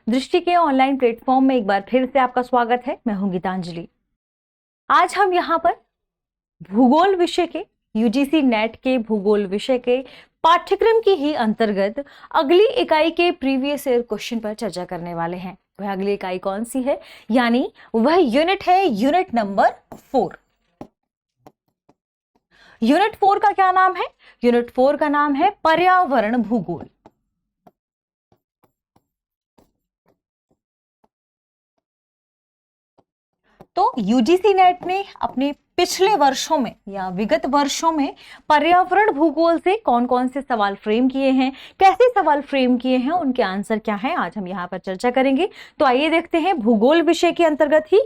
दृष्टि के online platform में एक बार फिर से आपका स्वागत है। मैं हूं गीतांजलि। आज हम यहाँ पर भूगोल विषय के यूजीसी नेट के भूगोल विषय के पाठ्यक्रम की ही अंतर्गत अगली इकाई के प्रीवियस ईयर क्वेश्चन पर चर्चा करने वाले हैं। वह अगली इकाई कौन सी है, यानी वह यूनिट है यूनिट नंबर 4। यूनिट 4 का क्या नाम है? यूनिट 4 का नाम है पर्यावरण भूगोल। तो यूजीसी नेट ने अपने पिछले वर्षों में या विगत वर्षों में पर्यावरण भूगोल से कौन कौन से सवाल फ्रेम किए हैं, कैसे सवाल फ्रेम किए हैं, उनके आंसर क्या हैं, आज हम यहाँ पर चर्चा करेंगे। तो आइए देखते हैं भूगोल विषय के अंतर्गत ही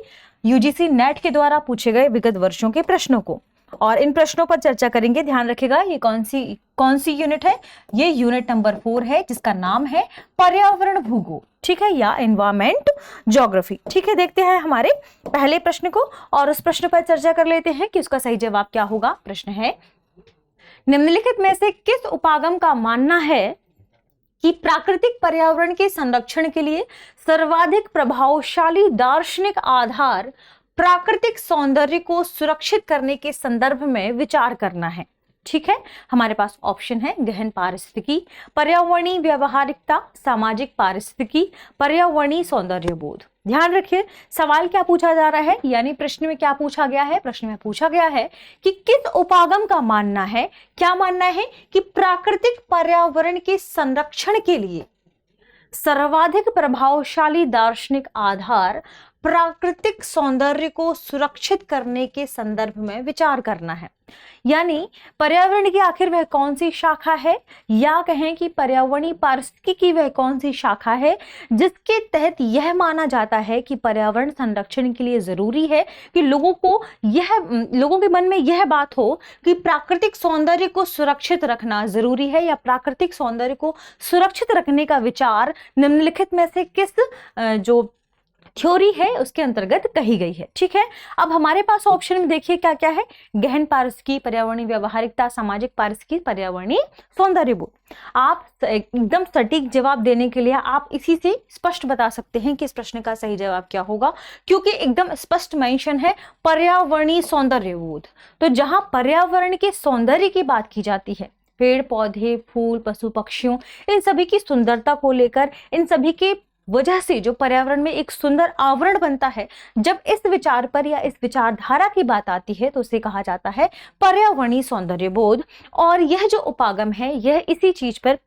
यूजीसी नेट के द्वारा पूछे गए विगत वर्षों के प्रश्नों को, और इन प्रश्नों पर चर्चा करेंगे। ध्यान रखिएगा, ये कौन सी यूनिट है? ये यूनिट नंबर 4 है, जिसका नाम है पर्यावरण भूगोल, ठीक है, या एनवायरमेंट ज्योग्राफी। ठीक है, देखते हैं हमारे पहले प्रश्न को और उस प्रश्न पर चर्चा कर लेते हैं कि उसका सही जवाब क्या होगा। प्रश्न है, निम्नलिखित में से किस उपागम का मानना है कि प्राकृतिक पर्यावरण के संरक्षण के लिए सर्वाधिक प्रभावशाली दार्शनिक आधार प्राकृतिक सौंदर्य को सुरक्षित करने के संदर्भ में विचार करना है? ठीक है, हमारे पास ऑप्शन है गहन पारिस्थितिकी, पर्यावरणीय व्यवहारिकता, सामाजिक पारिस्थितिकी, पर्यावरणीय सौंदर्य बोध। ध्यान रखिए, सवाल क्या पूछा जा रहा है, यानी प्रश्न में क्या पूछा गया है? प्रश्न में पूछा गया है कि किस उपागम का मानना है, क्या मानना है कि प्राकृतिक पर्यावरण के संरक्षण के लिए सर्वाधिक प्रभावशाली दार्शनिक आधार प्राकृतिक सौंदर्य को सुरक्षित करने के संदर्भ में विचार करना है। यानी पर्यावरण की आखिर वह कौन सी शाखा है, या कहें कि पर्यावरणीय पारिस्थितिकी की वह कौन सी शाखा है जिसके तहत यह माना जाता है कि पर्यावरण संरक्षण के लिए जरूरी है कि लोगों के मन में यह बात हो कि प्राकृतिक सौंदर्य को सुरक्षित रखना जरूरी है, या प्राकृतिक सौंदर्य को सुरक्षित रखने का विचार निम्नलिखित में से किस जो थ्योरी है उसके अंतर्गत कही गई है। ठीक है, अब हमारे पास ऑप्शन में देखिए क्या क्या है। गहन पारिस्थितिकी, पर्यावरणीय व्यवहारिकता, सामाजिक पारिस्थितिकी, पर्यावरणीय सौंदर्य बोध। आप एकदम सटीक जवाब देने के लिए आप इसी से स्पष्ट बता सकते हैं कि इस प्रश्न का सही जवाब क्या होगा, क्योंकि एकदम स्पष्ट मेंशन है पर्यावरणीय सौंदर्य बोध। तो जहां पर्यावरण के सौंदर्य की बात की जाती है, पेड़ पौधे, फूल, पशु पक्षियों, इन सभी की सुंदरता को लेकर, इन सभी के वजह से जो पर्यावरण में एक सुंदर आवरण बनता है, जब इस विचार पर या इस विचारधारा की बात आती है तो उसे कहा जाता है पर्यावरणीय सौंदर्य बोध। और यह जो उपागम है, यह इसी चीज पर,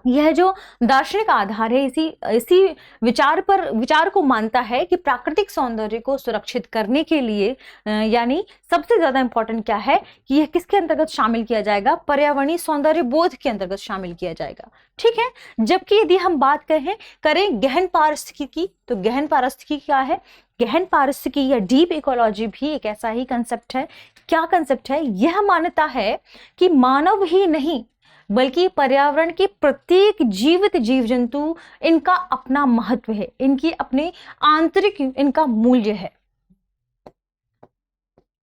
यह जो दार्शनिक आधार है, इसी विचार को मानता है कि प्राकृतिक सौंदर्य को सुरक्षित करने के लिए यानी सबसे ज्यादा इंपॉर्टेंट क्या है कि यह किसके अंतर्गत शामिल किया जाएगा? पर्यावरणीय सौंदर्य बोध के अंतर्गत शामिल किया जाएगा। ठीक है, जबकि यदि हम बात करें गहन पारिस्थितिकी की, तो गहन पारिस्थितिकी क्या है? गहन पारिस्थितिकी या डीप इकोलॉजी भी एक ऐसा ही कंसेप्ट है। क्या कंसेप्ट है? यह मान्यता है कि मानव ही नहीं बल्कि पर्यावरण के प्रत्येक जीवित जीव जंतु, इनका अपना महत्व है, इनकी अपने आंतरिक इनका मूल्य है।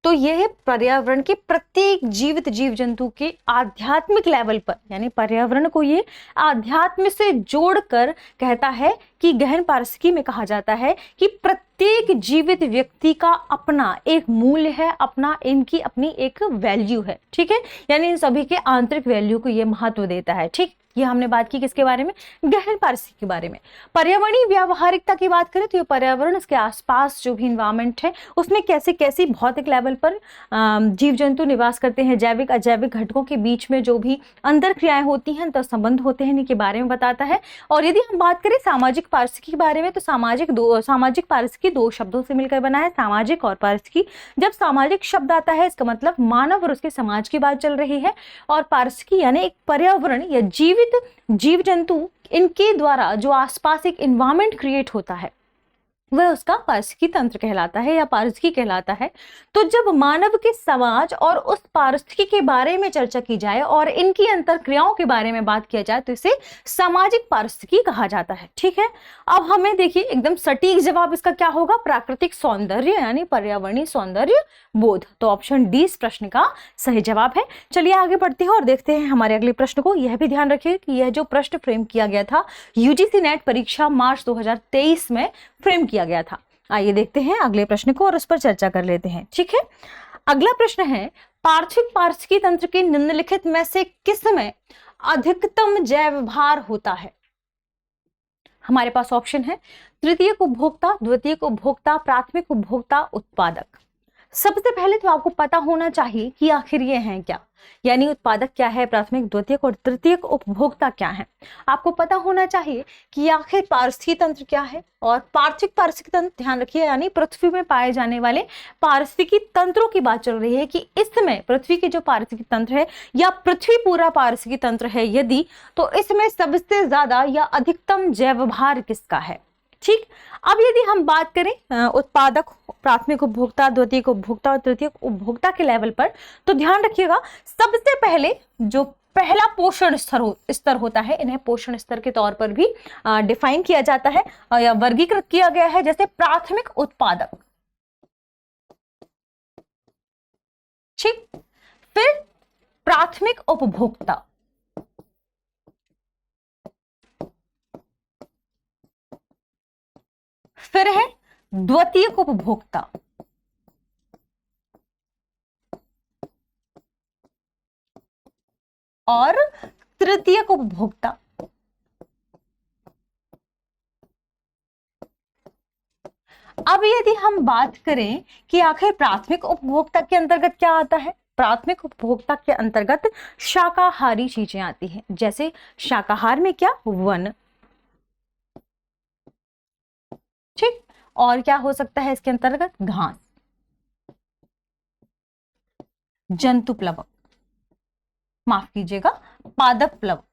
तो यह पर्यावरण के प्रत्येक जीवित जीव जंतु के आध्यात्मिक लेवल पर, यानी पर्यावरण को ये आध्यात्म से जोड़कर कहता है कि गहन पारिस्थितिकी में कहा जाता है कि प्रत्येक जीवित व्यक्ति का अपना एक मूल्य है, इनकी अपनी एक वैल्यू है। ठीक है, यानी इन सभी के आंतरिक वैल्यू को ये महत्व देता है। ठीक, ये हमने बात की किसके बारे में? गहन पारिस्थितिकी के बारे में। पर्यावरणीय व्यावहारिकता की बात करें तो ये पर्यावरण, उसके आसपास जो भी इन्वायरमेंट है उसमें कैसे कैसी भौतिक लेवल पर जीव जंतु निवास करते हैं, जैविक अजैविक घटकों के बीच में जो भी अंतर क्रियाएं होती हैं, अंतर संबंध होते हैं, इनके बारे में बताता है। और यदि हम बात करें सामाजिक पारिस्थितिकी के बारे में, तो सामाजिक पारिस्थितिकी दो शब्दों से मिलकर बना है, सामाजिक और पारिस्थितिकी। जब सामाजिक शब्द आता है, इसका मतलब मानव और उसके समाज की बात चल रही है, और पारिस्थितिकी यानी एक पर्यावरण या जीवित जीव जंतु, इनके द्वारा जो आसपास एक एनवायरनमेंट क्रिएट होता है, वह उसका पारिस्थितिकी तंत्र कहलाता है या पारिस्थितिकी कहलाता है। तो जब मानव के समाज और उस पारिस्थितिकी के बारे में चर्चा की जाए और इनकी अंतरक्रियाओं के बारे में बात किया जाए तो इसे सामाजिक पारिस्थितिकी कहा जाता है। ठीक है, अब हमें देखिए एकदम सटीक जवाब इसका क्या होगा, प्राकृतिक सौंदर्य यानी पर्यावरणीय सौंदर्य बोध। तो ऑप्शन डी इस प्रश्न का सही जवाब है। चलिए आगे बढ़ते हैं और देखते हैं हमारे अगले प्रश्न को। यह भी ध्यान रखिए कि यह जो प्रश्न फ्रेम किया गया था यूजीसी नेट परीक्षा मार्च 2023 में फ्रेम किया गया था। आइए देखते हैं अगले प्रश्न को और उस पर चर्चा कर लेते हैं। ठीक है, अगला प्रश्न है पार्थिव पारिस्थितिकी तंत्र के निम्नलिखित में से किसमें अधिकतम जैव भार होता है। हमारे पास ऑप्शन है तृतीयक उपभोक्ता, द्वितीयक उपभोक्ता, प्राथमिक उपभोक्ता, उत्पादक। सबसे पहले तो आपको पता होना चाहिए कि आखिर ये हैं क्या, यानी उत्पादक क्या है, प्राथमिक, द्वितीयक और तृतीयक उपभोक्ता क्या है। आपको पता होना चाहिए कि आखिर पारिस्थितिकी तंत्र क्या है। और पार्थिव पारिस्थितिकी तंत्र ध्यान रखिए यानी पृथ्वी में पाए जाने वाले पारिस्थितिकी तंत्रों की बात चल रही है कि इसमें पृथ्वी के जो पारिस्थितिकी तंत्र है या पृथ्वी पूरा पारिस्थितिकी तंत्र है यदि, तो इसमें सबसे ज्यादा या अधिकतम जैव भार किसका है। ठीक, अब यदि हम बात करें उत्पादक, प्राथमिक उपभोक्ता, द्वितीयक उपभोक्ता और तृतीयक उपभोक्ता के लेवल पर, तो ध्यान रखिएगा सबसे पहले जो पहला पोषण स्तर होता है, इन्हें पोषण स्तर के तौर पर भी डिफाइन किया जाता है या वर्गीकृत किया गया है, जैसे प्राथमिक उत्पादक। ठीक, फिर प्राथमिक उपभोक्ता, फिर है द्वितीयक उपभोक्ता, और तृतीयक उपभोक्ता। अब यदि हम बात करें कि आखिर प्राथमिक उपभोक्ता के अंतर्गत क्या आता है, प्राथमिक उपभोक्ता के अंतर्गत शाकाहारी चीजें आती हैं, जैसे शाकाहार में क्या, वन। ठीक, और क्या हो सकता है इसके अंतर्गत, घास, जंतु प्लवक, माफ कीजिएगा पादप प्लवक।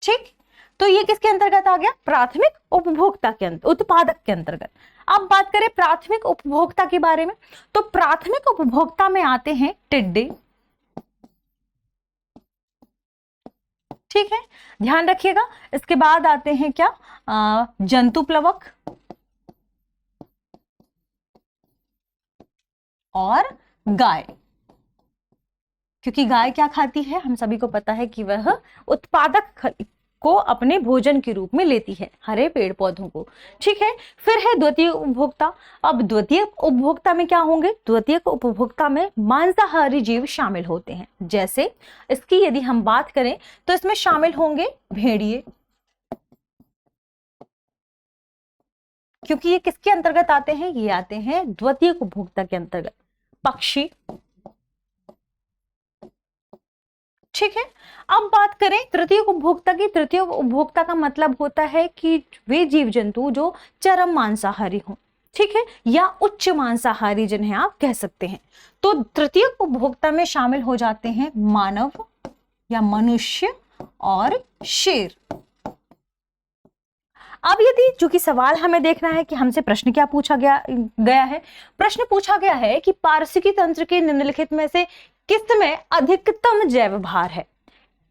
ठीक, तो ये किसके अंतर्गत आ गया, प्राथमिक उपभोक्ता के उत्पादक के अंतर्गत। अब बात करें प्राथमिक उपभोक्ता के बारे में, तो प्राथमिक उपभोक्ता में आते हैं टिड्डे। ठीक है, ध्यान रखिएगा। इसके बाद आते हैं क्या, जंतु प्लवक और गाय, क्योंकि गाय क्या खाती है, हम सभी को पता है कि वह उत्पादक को अपने भोजन के रूप में लेती है, हरे पेड़ पौधों को। ठीक है, फिर है द्वितीय उपभोक्ता। अब द्वितीय उपभोक्ता में क्या होंगे, द्वितीय उपभोक्ता में मांसाहारी जीव शामिल होते हैं, जैसे इसकी यदि हम बात करें तो इसमें शामिल होंगे भेड़िए, क्योंकि ये किसके अंतर्गत आते हैं, ये आते हैं द्वितीय उपभोक्ता के अंतर्गत। पक्षी। ठीक है, अब बात करें तृतीय उपभोक्ता की। तृतीय उपभोक्ता का मतलब होता है कि वे जीव जंतु जो चरम मांसाहारी हों, ठीक है, या उच्च मांसाहारी जिन्हें आप कह सकते हैं। तो तृतीय उपभोक्ता में शामिल हो जाते हैं मानव या मनुष्य और शेर। अब यदि चूंकि सवाल हमें देखना है कि हमसे प्रश्न क्या पूछा गया है, प्रश्न पूछा गया है कि पारिस्थितिकी तंत्र के निम्नलिखित में से किसमें अधिकतम जैव भार है,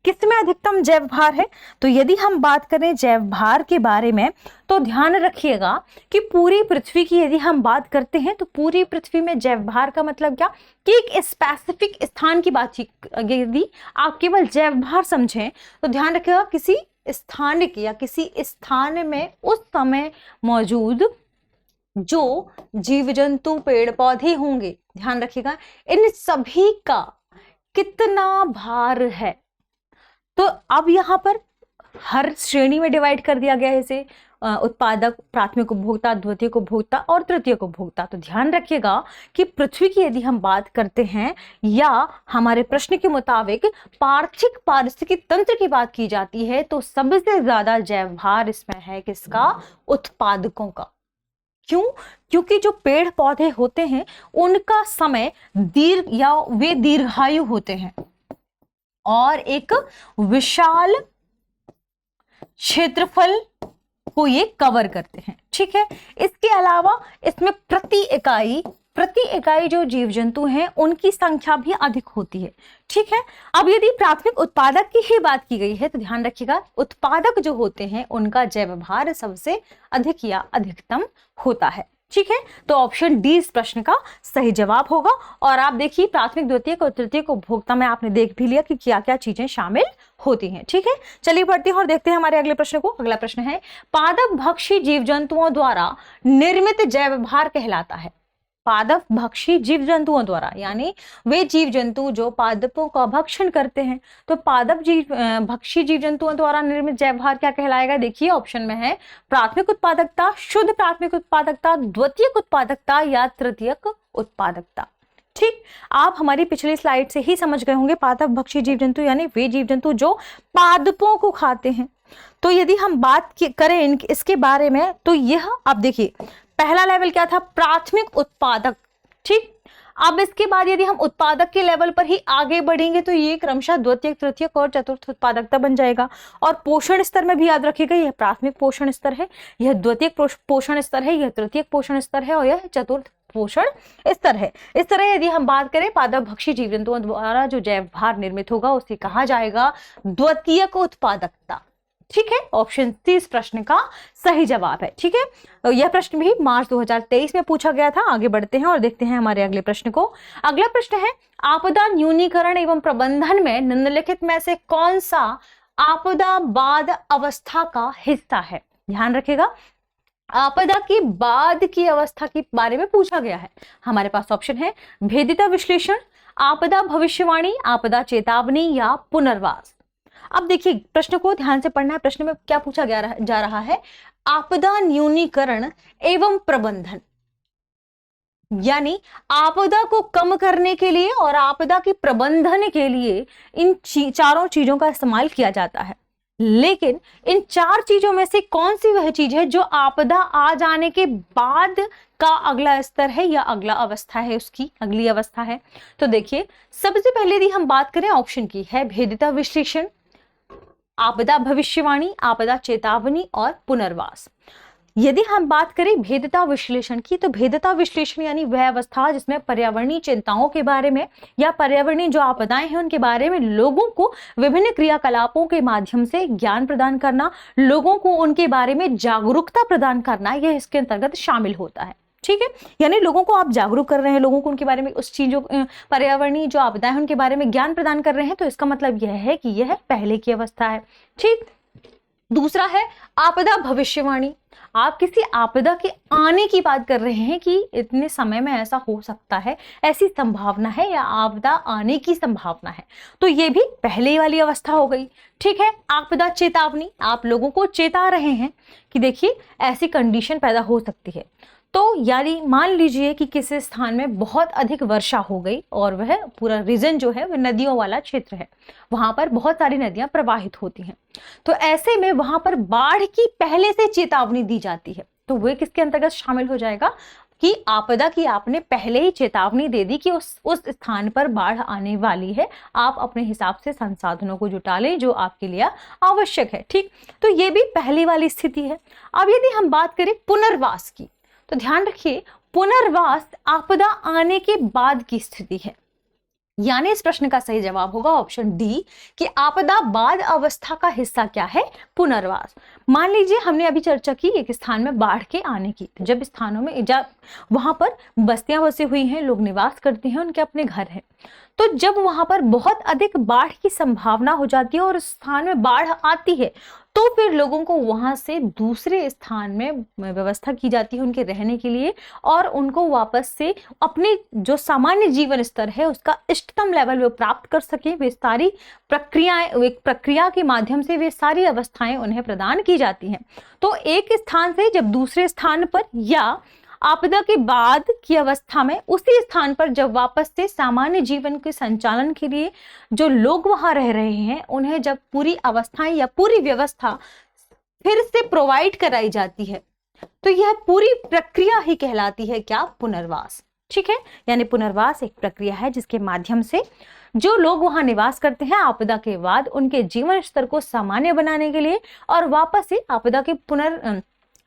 किसमें अधिकतम जैव भार है। तो यदि हम बात करें जैव भार के बारे में तो ध्यान रखिएगा कि पूरी पृथ्वी की यदि हम बात करते हैं तो पूरी पृथ्वी में जैव भार का मतलब क्या कि एक स्पेसिफिक स्थान की बात, यदि आप केवल जैव भार समझें तो ध्यान रखिएगा किसी स्थानिक या किसी स्थान में उस समय मौजूद जो जीव जंतु पेड़ पौधे होंगे, ध्यान रखिएगा इन सभी का कितना भार है। तो अब यहां पर हर श्रेणी में डिवाइड कर दिया गया है इसे, उत्पादक, प्राथमिक उपभोक्ता, द्वितीयक उपभोक्ता और तृतीयक उपभोक्ता। तो ध्यान रखिएगा कि पृथ्वी की यदि हम बात करते हैं या हमारे प्रश्न के मुताबिक पार्थिव पारिस्थितिकी तंत्र की बात की जाती है तो सबसे ज्यादा जैव भार इसमें है किसका, उत्पादकों का। क्यों, क्योंकि जो पेड़ पौधे होते हैं उनका समय दीर्घ या वे दीर्घायु होते हैं और एक विशाल क्षेत्रफल को ये कवर करते हैं। ठीक है, इसके अलावा इसमें प्रति इकाई जो जीव जंतु हैं उनकी संख्या भी अधिक होती है। ठीक है, अब यदि प्राथमिक उत्पादक की ही बात की गई है तो ध्यान रखिएगा, उत्पादक जो होते हैं उनका जैव भार सबसे अधिक या अधिकतम होता है। ठीक है, तो ऑप्शन डी इस प्रश्न का सही जवाब होगा। और आप देखिए प्राथमिक, द्वितीयक और तृतीयक उपभोक्ता में आपने देख भी लिया कि क्या क्या चीजें शामिल होती हैं। ठीक है, चलिए बढ़ते हैं और देखते हैं हमारे अगले प्रश्न को। अगला प्रश्न है, पादप भक्षी जीव जंतुओं द्वारा निर्मित जैव भार कहलाता है। पादप भक्षी जीव जंतुओं द्वारा, यानी वे जीव जंतु जो पादपों का भक्षण करते हैं, तो पादप भक्षी जीव जंतुओं द्वारा निर्मित जैव भार क्या कहलाएगा? देखिए ऑप्शन में है प्राथमिक उत्पादकता, शुद्ध प्राथमिक उत्पादकता, द्वितीयक उत्पादकता या तृतीयक उत्पादकता। ठीक, आप हमारी पिछली स्लाइड से ही समझ गए होंगे, पादप भक्षी जीव जंतु यानी वे जीव जंतु जो पादपों को खाते हैं। तो यदि हम बात करें इसके बारे में, तो यह आप देखिए पहला लेवल क्या था? प्राथमिक उत्पादक। ठीक, अब इसके बाद यदि हम उत्पादक के लेवल पर ही आगे बढ़ेंगे तो ये क्रमशः द्वितीयक, तृतीयक और चतुर्थ उत्पादकता बन जाएगा। और पोषण स्तर में भी याद रखिएगा, यह प्राथमिक पोषण स्तर है, यह द्वितीयक पोषण स्तर है, यह तृतीयक पोषण स्तर है और यह चतुर्थ पोषण स्तर है। इस तरह यदि हम बात करें पादप भक्षी जीव जंतुओं द्वारा जो जैव भार निर्मित होगा उसे कहा जाएगा द्वितीयक उत्पादकता। ठीक है, ऑप्शन सी इस प्रश्न का सही जवाब है। ठीक है, यह प्रश्न भी मार्च 2023 में पूछा गया था। आगे बढ़ते हैं और देखते हैं हमारे अगले प्रश्न को। अगला प्रश्न है, आपदा न्यूनीकरण एवं प्रबंधन में निम्नलिखित में से कौन सा आपदा बाद अवस्था का हिस्सा है? ध्यान रखिएगा, आपदा के बाद की अवस्था के बारे में पूछा गया है। हमारे पास ऑप्शन है भेदिता विश्लेषण, आपदा भविष्यवाणी, आपदा चेतावनी या पुनर्वास। अब देखिए प्रश्न को ध्यान से पढ़ना है। प्रश्न में क्या पूछा जा रहा है? आपदा न्यूनीकरण एवं प्रबंधन, यानी आपदा को कम करने के लिए और आपदा के प्रबंधन के लिए इन चारों चीजों का इस्तेमाल किया जाता है। लेकिन इन चार चीजों में से कौन सी वह चीज है जो आपदा आ जाने के बाद का अगला स्तर है या अगला अवस्था है, उसकी अगली अवस्था है? तो देखिए सबसे पहले यदि हम बात करें ऑप्शन की है भेदिता विश्लेषण, आपदा भविष्यवाणी, आपदा चेतावनी और पुनर्वास। यदि हम बात करें भेदता विश्लेषण की, तो भेदता विश्लेषण यानी वह अवस्था जिसमें पर्यावरणीय चिंताओं के बारे में या पर्यावरणीय जो आपदाएं हैं उनके बारे में लोगों को विभिन्न क्रियाकलापों के माध्यम से ज्ञान प्रदान करना, लोगों को उनके बारे में जागरूकता प्रदान करना, यह इसके अंतर्गत शामिल होता है। ठीक है, यानी लोगों को आप जागरूक कर रहे हैं, लोगों को उनके बारे में उस चीजों पर्यावरणीय जो आपदाएं हैं उनके बारे में ज्ञान प्रदान कर रहे हैं, तो इसका मतलब यह है कि यह पहले की अवस्था है। ठीक, दूसरा है आपदा भविष्यवाणी। आप किसी आपदा के आने की बात कर रहे हैं कि इतने समय में ऐसा हो सकता है, ऐसी संभावना है या आपदा आने की संभावना है, तो ये भी पहले वाली अवस्था हो गई। ठीक है, आपदा चेतावनी, आप लोगों को चेता रहे हैं कि देखिए ऐसी कंडीशन पैदा हो सकती है। तो यानी मान लीजिए कि किसी स्थान में बहुत अधिक वर्षा हो गई और वह पूरा रीजन जो है वह नदियों वाला क्षेत्र है, वहां पर बहुत सारी नदियां प्रवाहित होती हैं, तो ऐसे में वहां पर बाढ़ की पहले से चेतावनी दी जाती है। तो वह किसके अंतर्गत शामिल हो जाएगा कि आपदा की आपने पहले ही चेतावनी दे दी कि उस स्थान पर बाढ़ आने वाली है, आप अपने हिसाब से संसाधनों को जुटा लें जो आपके लिए आवश्यक है। ठीक, तो ये भी पहली वाली स्थिति है। अब यदि हम बात करें पुनर्वास की, तो ध्यान रखिए पुनर्वास आपदा आने के बाद की स्थिति है, यानी इस प्रश्न का सही जवाब होगा ऑप्शन डी कि आपदा बाद अवस्था का हिस्सा क्या है? पुनर्वास। मान लीजिए हमने अभी चर्चा की एक स्थान में बाढ़ के आने की, जब स्थानों में वहां पर बस्तियां बसी हुई हैं, लोग निवास करते हैं, उनके अपने घर हैं, तो जब वहां पर बहुत अधिक बाढ़ की संभावना हो जाती है और उस स्थान में बाढ़ आती है, तो फिर लोगों को वहां से दूसरे स्थान में व्यवस्था की जाती है उनके रहने के लिए, और उनको वापस से अपने जो सामान्य जीवन स्तर है उसका इष्टतम लेवल वो प्राप्त कर सके। वे सारी प्रक्रियाएं, एक प्रक्रिया के माध्यम से वे सारी अवस्थाएं उन्हें प्रदान की जाती हैं। तो एक स्थान से जब दूसरे स्थान पर या आपदा के बाद की अवस्था में उसी स्थान पर जब वापस से सामान्य जीवन के संचालन के लिए जो लोग वहां रह रहे हैं उन्हें जब पूरी अवस्थाएं या पूरी व्यवस्था फिर से प्रोवाइड कराई जाती है, तो यह पूरी प्रक्रिया ही कहलाती है क्या? पुनर्वास। ठीक है, यानी पुनर्वास एक प्रक्रिया है जिसके माध्यम से जो लोग वहां निवास करते हैं आपदा के बाद उनके जीवन स्तर को सामान्य बनाने के लिए और वापस से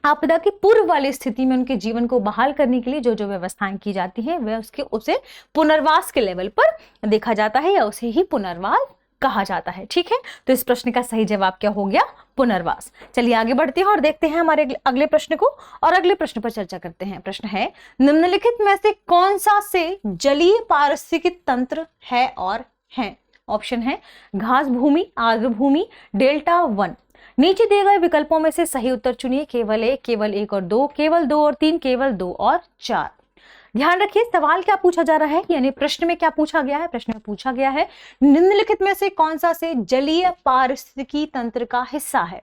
आपदा की पूर्व वाली स्थिति में उनके जीवन को बहाल करने के लिए जो जो व्यवस्थाएं की जाती हैं वह उसे पुनर्वास के लेवल पर देखा जाता है या उसे ही पुनर्वास कहा जाता है। ठीक है, तो इस प्रश्न का सही जवाब क्या हो गया? पुनर्वास। चलिए आगे बढ़ते हैं और देखते हैं हमारे अगले प्रश्न को और अगले प्रश्न पर चर्चा करते हैं। प्रश्न है, निम्नलिखित में से कौन सा से जलीय पारिस्थितिकी तंत्र है और है? ऑप्शन है घास भूमि, आर्द्र भूमि, डेल्टा वन। नीचे दिए गए विकल्पों में से सही उत्तर चुनिए। केवल एक, केवल एक और दो, केवल दो और तीन, केवल दो और चार। ध्यान रखिए सवाल क्या पूछा जा रहा है, यानी प्रश्न में क्या पूछा गया है। प्रश्न में पूछा गया है निम्नलिखित में से कौन सा से जलीय पारिस्थितिकी तंत्र का हिस्सा है।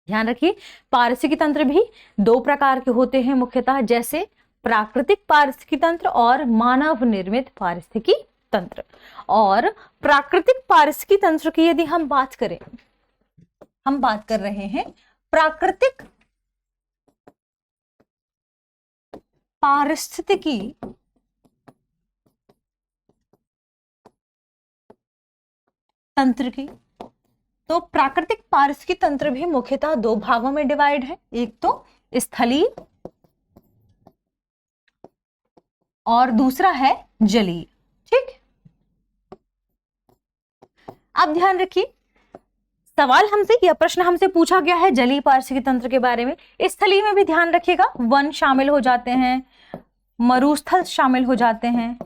ध्यान रखिए पारिस्थितिकी तंत्र भी दो प्रकार के होते हैं मुख्यतः, जैसे प्राकृतिक पारिस्थितिकी तंत्र और मानव निर्मित पारिस्थितिकी तंत्र। और प्राकृतिक पारिस्थितिकी तंत्र की यदि हम बात करें, हम बात कर रहे हैं प्राकृतिक पारिस्थितिकी तंत्र की, तो प्राकृतिक पारिस्थितिकी तंत्र भी मुख्यतः दो भागों में डिवाइड है। एक तो स्थलीय और दूसरा है जलीय। ठीक, अब ध्यान रखिए सवाल हमसे या प्रश्न हमसे पूछा गया है जलीय पारिस्थितिकी तंत्र के बारे में। स्थलीय में भी ध्यान रखिएगा वन शामिल हो जाते हैं, मरुस्थल शामिल हो जाते हैं।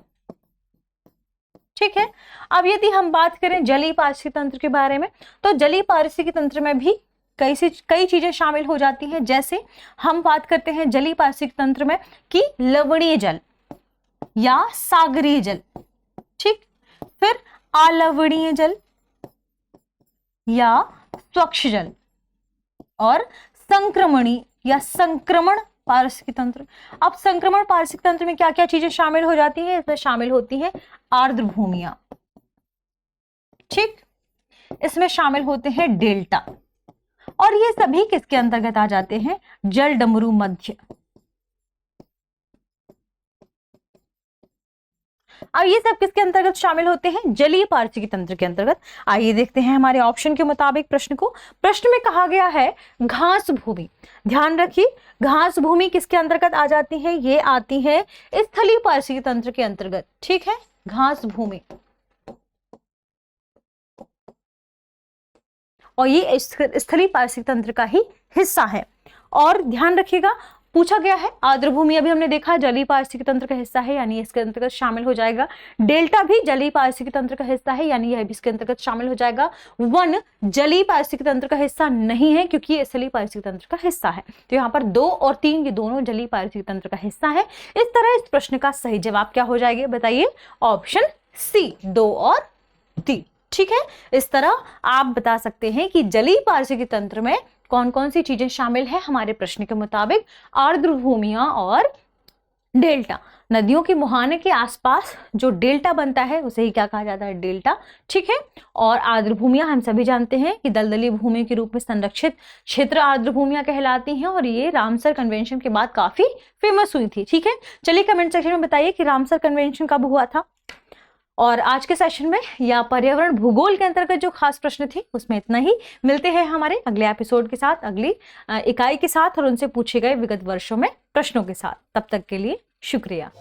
ठीक है, अब यदि हम बात करें जलीय पारिस्थितिकी तंत्र के बारे में, तो जलीय पारिस्थितिकी तंत्र में भी कई चीजें शामिल हो जाती हैं। जैसे हम बात करते हैं जलीय पारिस्थितिकी तंत्र में कि लवणीय जल या सागरीय जल, ठीक, फिर अलवणीय जल या स्वच्छ जल और संक्रमणीय या संक्रमण पारिस्थितिकी तंत्र। अब संक्रमण पारिस्थितिकी तंत्र में क्या क्या चीजें शामिल हो जाती हैं? इसमें शामिल होती हैं आर्द्र भूमियां, ठीक, इसमें शामिल होते हैं डेल्टा, और ये सभी किसके अंतर्गत आ जाते हैं? जल डमरू मध्य। अब ये सब किसके अंतर्गत शामिल होते हैं? जलीय पारिस्थितिकी तंत्र के अंतर्गत। आइए देखते हैं हमारे ऑप्शन के मुताबिक प्रश्न को। प्रश्न में कहा गया है घास भूमि। ध्यान रखिए घास भूमि किसके अंतर्गत आ जाती है? ये आती है स्थलीय पारिस्थितिकी तंत्र के अंतर्गत। ठीक है, घास भूमि, और ये स्थलीय पारिस्थितिकी तंत्र का ही हिस्सा है। और ध्यान रखिएगा पूछा गया है आर्द्र भूमि, अभी हमने देखा जलीय पारिस्थितिकी तंत्र का हिस्सा है, यानी इसके अंतर्गत शामिल हो जाएगा। डेल्टा भी जलीय पारिस्थितिकी तंत्र का हिस्सा है, यानी यह भी इसके अंतर्गत शामिल हो जाएगा। वन जलीय पारिस्थितिकी तंत्र का हिस्सा नहीं है क्योंकि ये स्थलीय पारिस्थितिकी तंत्र का हिस्सा है। तो यहाँ पर दो और तीन ये दोनों जलीय पारिस्थितिकी तंत्र का हिस्सा है। इस तरह इस प्रश्न का सही जवाब क्या हो जाएगा बताइए? ऑप्शन सी, 2 और 3। ठीक है, इस तरह आप बता सकते हैं कि जलीय पारिस्थितिकी तंत्र में कौन कौन सी चीजें शामिल है हमारे प्रश्न के मुताबिक। आर्द्र भूमियां और डेल्टा, नदियों के मुहाने के आसपास जो डेल्टा बनता है उसे ही क्या कहा जाता है? डेल्टा। ठीक है, और आर्द्र भूमियां हम सभी जानते हैं कि दलदली भूमि के रूप में संरक्षित क्षेत्र आर्द्र भूमियां कहलाती हैं, और ये रामसर कन्वेंशन के बाद काफी फेमस हुई थी। ठीक है, चलिए कमेंट सेक्शन में बताइए कि रामसर कन्वेंशन कब हुआ था। और आज के सेशन में या पर्यावरण भूगोल के अंतर्गत जो खास प्रश्न थे उसमें इतना ही। मिलते हैं हमारे अगले एपिसोड के साथ, अगली इकाई के साथ और उनसे पूछे गए विगत वर्षों में प्रश्नों के साथ। तब तक के लिए शुक्रिया।